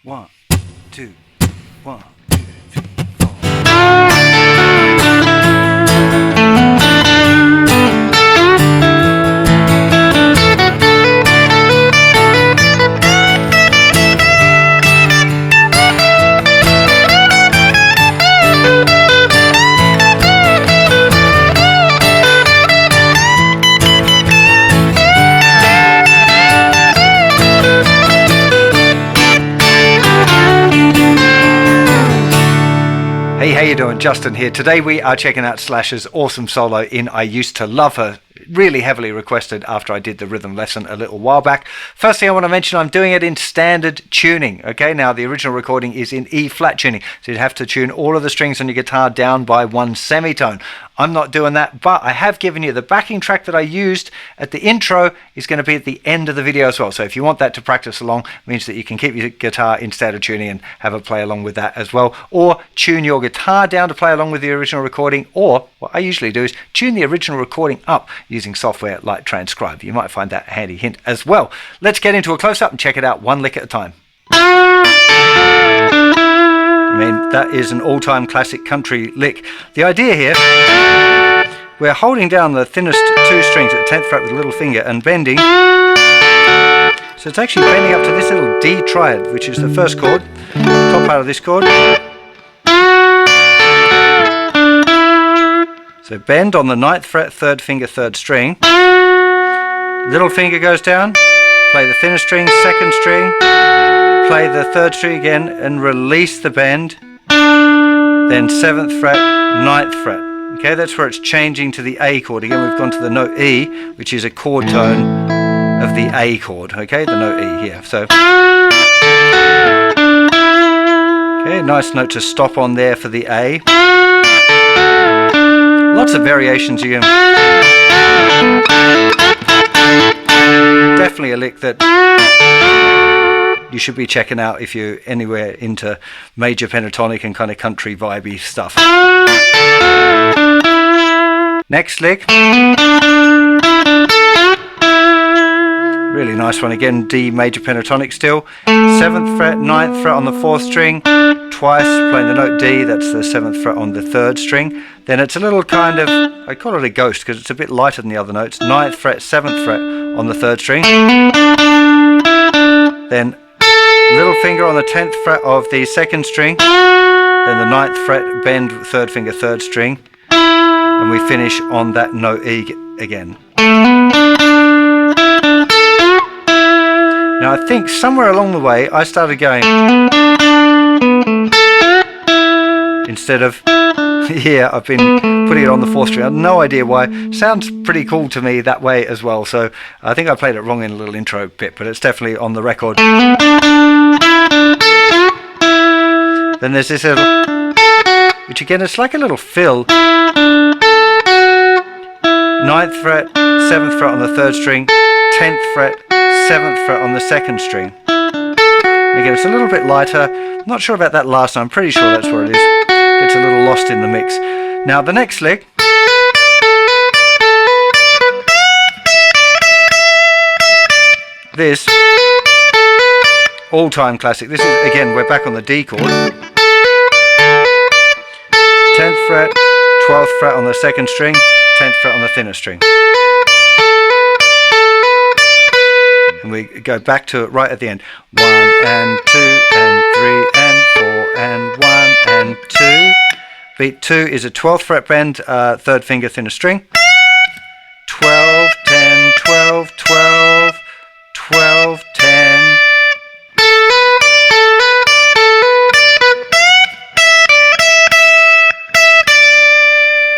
1, 2, 1, 2, 3, 4. Hey, how you doing? Justin here. Today we are checking out Slash's awesome solo in I Used to Love Her. Really heavily requested after I did the rhythm lesson a little while back. First thing I want to mention, I'm doing it in standard tuning. Okay, now the original recording is in E flat tuning, so you'd have to tune all of the strings on your guitar down by one semitone. I'm not doing that, but I have given you the backing track that I used at the intro is going to be at the end of the video as well. So if you want that to practice along, it means that you can keep your guitar in standard tuning and have a play along with that as well. Or tune your guitar down to play along with the original recording. Or what I usually do is tune the original recording up using software like Transcribe. You might find that a handy hint as well. Let's get into a close-up and check it out one lick at a time. I mean, that is an all-time classic country lick. The idea here, we're holding down the thinnest two strings at the 10th fret with the little finger and bending. So it's actually bending up to this little D triad, which is the first chord, top part of this chord. So bend on the 9th fret, 3rd finger, 3rd string. Little finger goes down, play the thinner string, 2nd string, play the 3rd string again and release the bend, then 7th fret, 9th fret. Okay, that's where it's changing to the A chord. Again, we've gone to the note E, which is a chord tone of the A chord. Okay, the note E here. So, okay, nice note to stop on there for the A. Lots of variations you can. Definitely a lick that you should be checking out if you're anywhere into major pentatonic and kind of country vibey stuff. Next lick. Really nice one again, D major pentatonic still. 7th fret, 9th fret on the 4th string. Twice playing the note D, that's the 7th fret on the 3rd string. Then it's a little kind of, I call it a ghost because it's a bit lighter than the other notes. 9th fret, 7th fret on the 3rd string. Then little finger on the 10th fret of the 2nd string. Then the 9th fret, bend 3rd finger, 3rd string. And we finish on that note E again. Now I think somewhere along the way I started going instead of here. I've been putting it on the 4th string. I have no idea why. Sounds pretty cool to me that way as well. So I think I played it wrong in a little intro bit, but it's definitely on the record. Then there's this little, which again it's like a little fill. 9th fret, 7th fret on the 3rd string, 10th fret, 7th fret on the 2nd string. Again, it's a little bit lighter. I'm not sure about that last one. I'm pretty sure that's where it is. Gets a little lost in the mix. Now the next lick. This all-time classic. This is, again, we're back on the D chord. 10th fret, 12th fret on the 2nd string, 10th fret on the thinner string. And we go back to it right at the end. 1 and 2 and 3 and 4 and 1 and 2. Beat 2 is a 12th fret bend, 3rd finger, thinner string. 12, 10, 12, 12, 12, 10.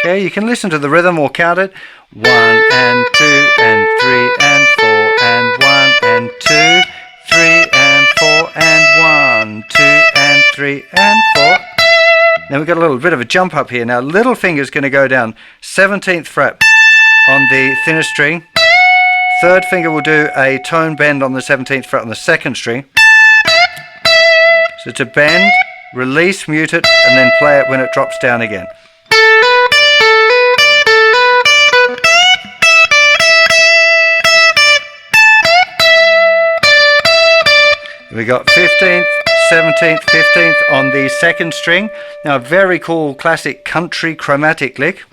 Okay, you can listen to the rhythm or count it. 1 and 2 and 3 and 4 and 1 and 2, 3 and 4 and 1, 2 and 3 and 4. Then we've got a little bit of a jump up here. Now little finger's going to go down 17th fret on the thinner string. 3rd finger will do a tone bend on the 17th fret on the 2nd string. So to bend, release, mute it, and then play it when it drops down again. We got 15th, 17th, 15th on the second string. Now a very cool classic country chromatic lick.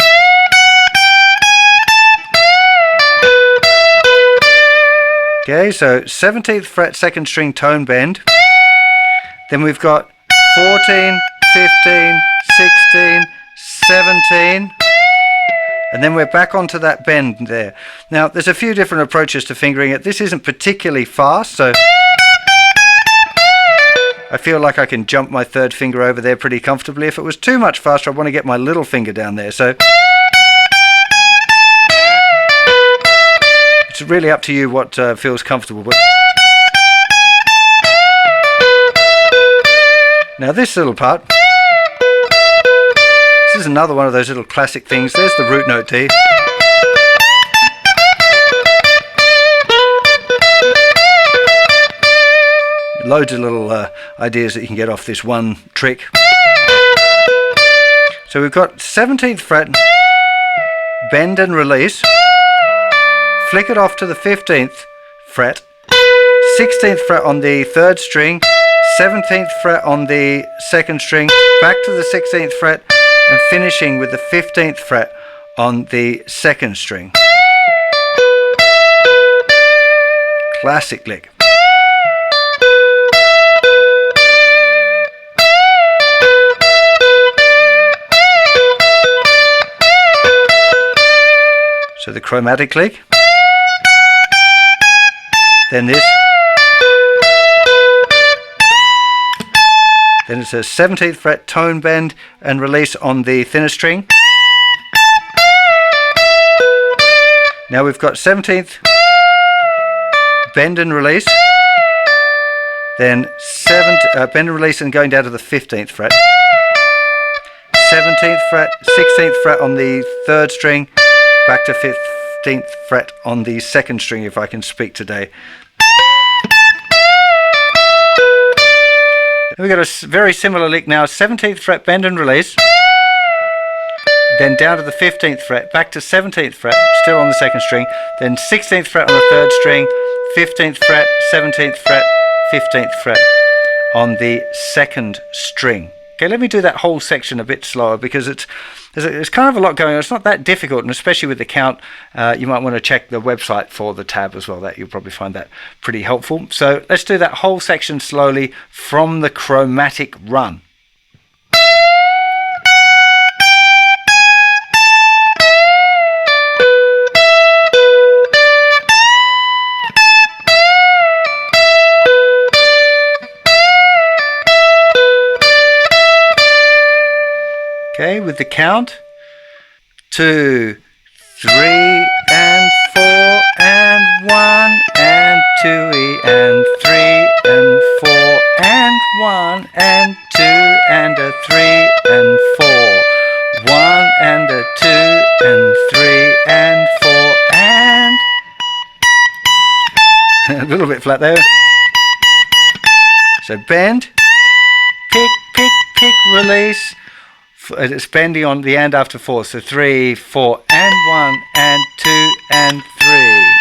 Okay, so 17th fret second string tone bend. Then we've got 14, 15, 16, 17, and then we're back onto that bend there. Now there's a few different approaches to fingering it. This isn't particularly fast, so I feel like I can jump my third finger over there pretty comfortably. If it was too much faster, I want to get my little finger down there. So it's really up to you what feels comfortable. But now this little part, this is another one of those little classic things. There's the root note D. Loads of little ideas that you can get off this one trick. So we've got 17th fret, bend and release, flick it off to the 15th fret, 16th fret on the third string, 17th fret on the second string, back to the 16th fret, and finishing with the 15th fret on the second string. Classic lick. So the chromatic lick, then this, then it's a 17th fret tone bend and release on the thinner string. Now we've got 17th bend and release, then bend and release and going down to the 15th fret, 17th fret, 16th fret on the third string, back to 15th fret on the second string, if I can speak today. We've got a very similar lick now, 17th fret bend and release, then down to the 15th fret, back to 17th fret, still on the second string, then 16th fret on the third string, 15th fret, 17th fret, 15th fret on the second string. Okay, let me do that whole section a bit slower because there's kind of a lot going on. It's not that difficult, and especially with the count, you might want to check the website for the tab as well. You'll probably find that pretty helpful. So let's do that whole section slowly from the chromatic run. Okay, with the count, 2, 3 and 4 and 1 and 2 and 3 and 4 and 1 and 2 and a 3 and 4, 1 and a 2 and 3 and 4 and a little bit flat there. So bend, pick, pick, pick, release. It's bending on the and after 4, so 3, 4 and 1 and 2 and 3.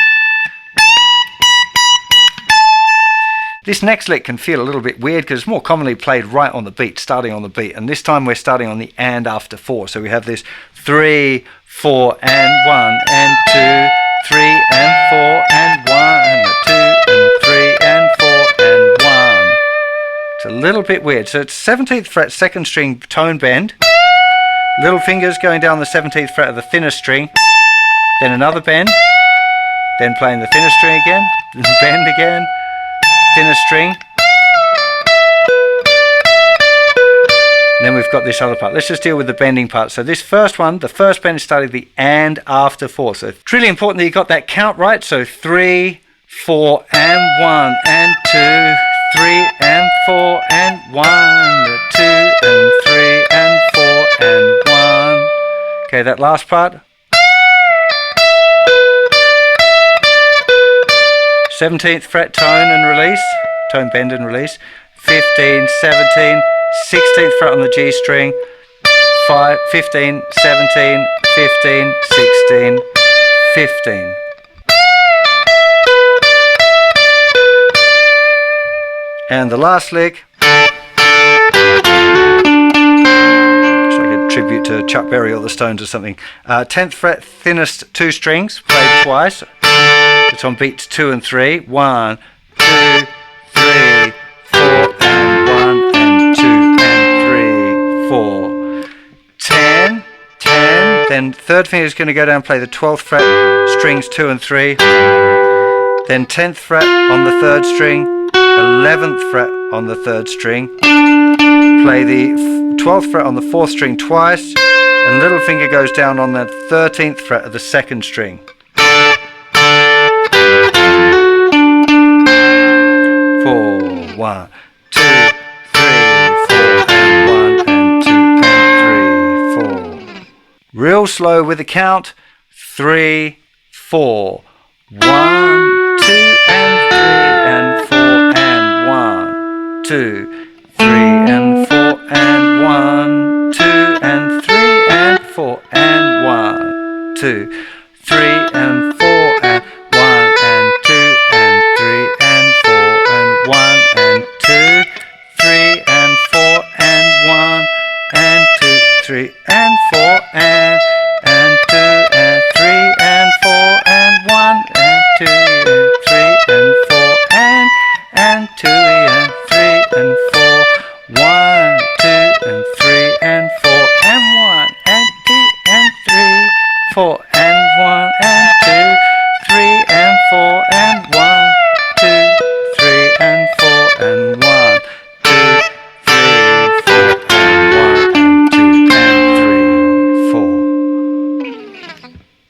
This next lick can feel a little bit weird because it's more commonly played right on the beat, starting on the beat, and this time we're starting on the and after 4, so we have this 3, 4 and 1 and 2, 3 and 4 and 1 and 2 and 3 and 4 and 1. It's a little bit weird. So it's 17th fret second string tone bend, little fingers going down the 17th fret of the thinner string, then another bend, then playing the thinner string again, bend again, thinner string, and then we've got this other part. Let's just deal with the bending part. So this first one, the first bend is starting the and after 4. So it's really important that you got that count right. So 3, 4 and 1 and 2, 3 and 4 and 1, 2 and 3 and 4 and 1. Okay, that last part. 17th fret tone and release, tone bend and release. 15, 17, 16th fret on the G string. 5, 15, 17, 15, 16, 15. And the last lick. tribute to Chuck Berry or the Stones or something. 10th fret, thinnest 2 strings, played twice. It's on beats 2 and 3. 1, 2, 3, 4, and 1 and 2 and 3, 4. 10, 10. Then third finger is going to go down and play the 12th fret, strings 2 and 3. Then 10th fret on the 3rd string, 11th fret on the 3rd string. Play the 12th fret on the 4th string twice, and little finger goes down on the 13th fret of the 2nd string. 4, 1, 2, 3, 4, and 1 and 2 and 3, 4. Real slow with the count. 3, 4. 1, 2 and 3 and 4 and 1, 2, 3 and 4 and 1, 2 and 3 and 4 and 1, 2, 3 and 4 and 1 and 2 and 3 and 4 and 1 and 2, 3 and 4 and 1 and 2, 3 and 4 and 2 and 3 and 4 and 1 and 2 and 3 and 4 and 2 and 3 and 4, 1, 2 and 3 and 4 and 1 and 2 and 3, 4 and 1 and 2, 3 and 4 and 1, 2, 3 and 4 and 1, 2, 3, 4 and 1 and 2 and 3, 4.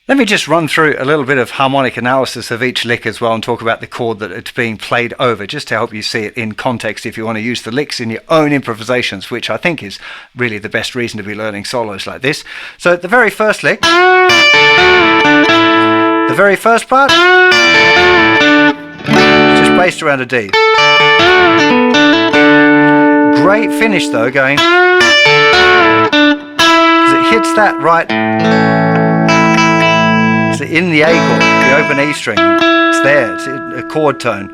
Let me just run through a little bit of harmonic analysis of each lick as well and talk about the chord that it's being played over, just to help you see it in context if you want to use the licks in your own improvisations, which I think is really the best reason to be learning solos like this. So the very first lick, the very first part, is just based around a D. Great finish though, going, because it hits that right in the A chord, the open E string. It's there, it's a chord tone.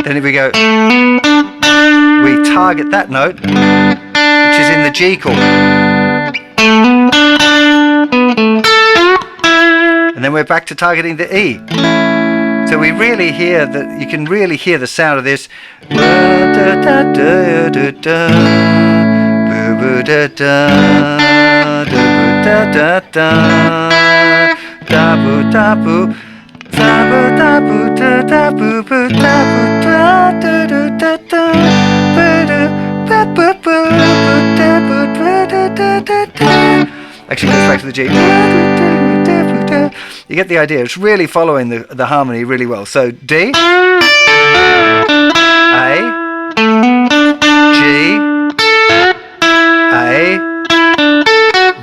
Then if we go, we target that note, which is in the G chord. And then we're back to targeting the E. So we really hear that, you can really hear the sound of this. Da da da da boo da boo da boo da boo da da boo boo da boo da da da da da. Actually goes back to the G. You get the idea. It's really following the harmony really well. So D, A, G, A,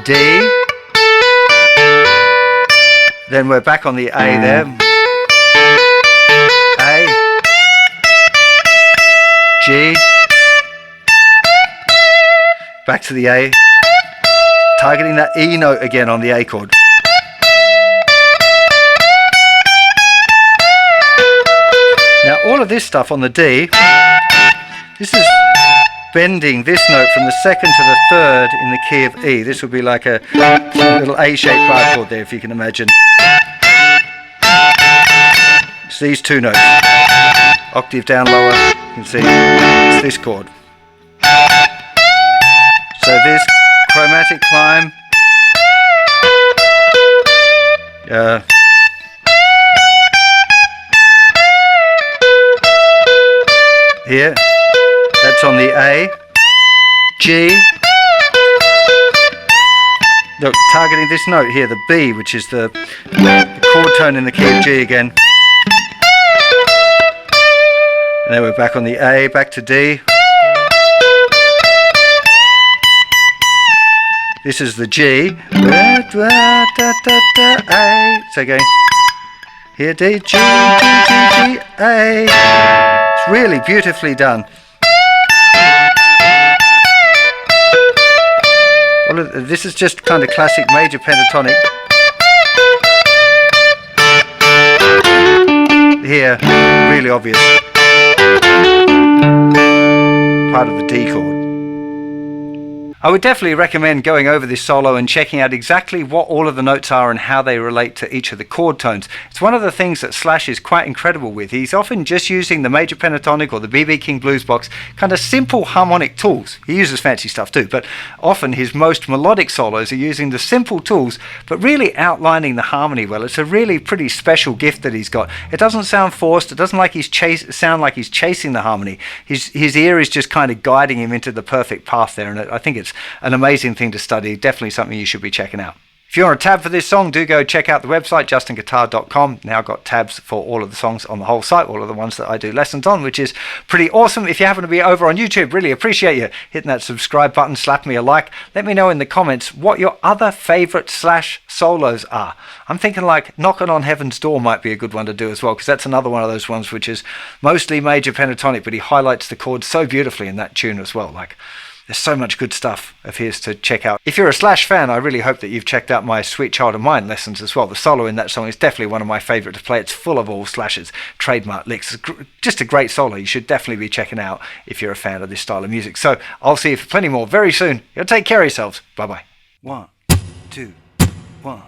D. Then we're back on the A there. A, G, back to the A, targeting that E note again on the A chord. Now all of this stuff on the D, this is bending this note from the 2nd to the 3rd in the key of E. This would be like a little A-shaped bar chord there, if you can imagine. It's these two notes. Octave down lower, you can see it's this chord. So this chromatic climb, here, that's on the A, G, look, targeting this note here, the B, which is the chord tone in the key of G again. And then we're back on the A, back to D. This is the G. A. So again, here D, G, G, G, G, A. It's really beautifully done. Well, this is just kind of classic major pentatonic. Here, really obvious. Part of the D chord. I would definitely recommend going over this solo and checking out exactly what all of the notes are and how they relate to each of the chord tones. It's one of the things that Slash is quite incredible with. He's often just using the major pentatonic or the B.B. King blues box, kind of simple harmonic tools. He uses fancy stuff too, but often his most melodic solos are using the simple tools, but really outlining the harmony well. It's a really pretty special gift that he's got. It doesn't sound forced. It doesn't sound like he's chasing the harmony. His ear is just kind of guiding him into the perfect path there, and I think it's an amazing thing to study. Definitely something you should be checking out. If you want a tab for this song, do go check out the website, justinguitar.com. Now got tabs for all of the songs on the whole site, all of the ones that I do lessons on, which is pretty awesome. If you happen to be over on YouTube, really appreciate you hitting that subscribe button, slap me a like. Let me know in the comments what your other favorite Slash solos are. I'm thinking like Knocking on Heaven's Door might be a good one to do as well, because that's another one of those ones which is mostly major pentatonic, but he highlights the chords so beautifully in that tune as well. Like, there's so much good stuff of his to check out. If you're a Slash fan, I really hope that you've checked out my Sweet Child of Mine lessons as well. The solo in that song is definitely one of my favourite to play. It's full of all Slash's trademark licks. Just a great solo. You should definitely be checking out if you're a fan of this style of music. So I'll see you for plenty more very soon. You'll take care of yourselves. Bye-bye. 1, 2, 1.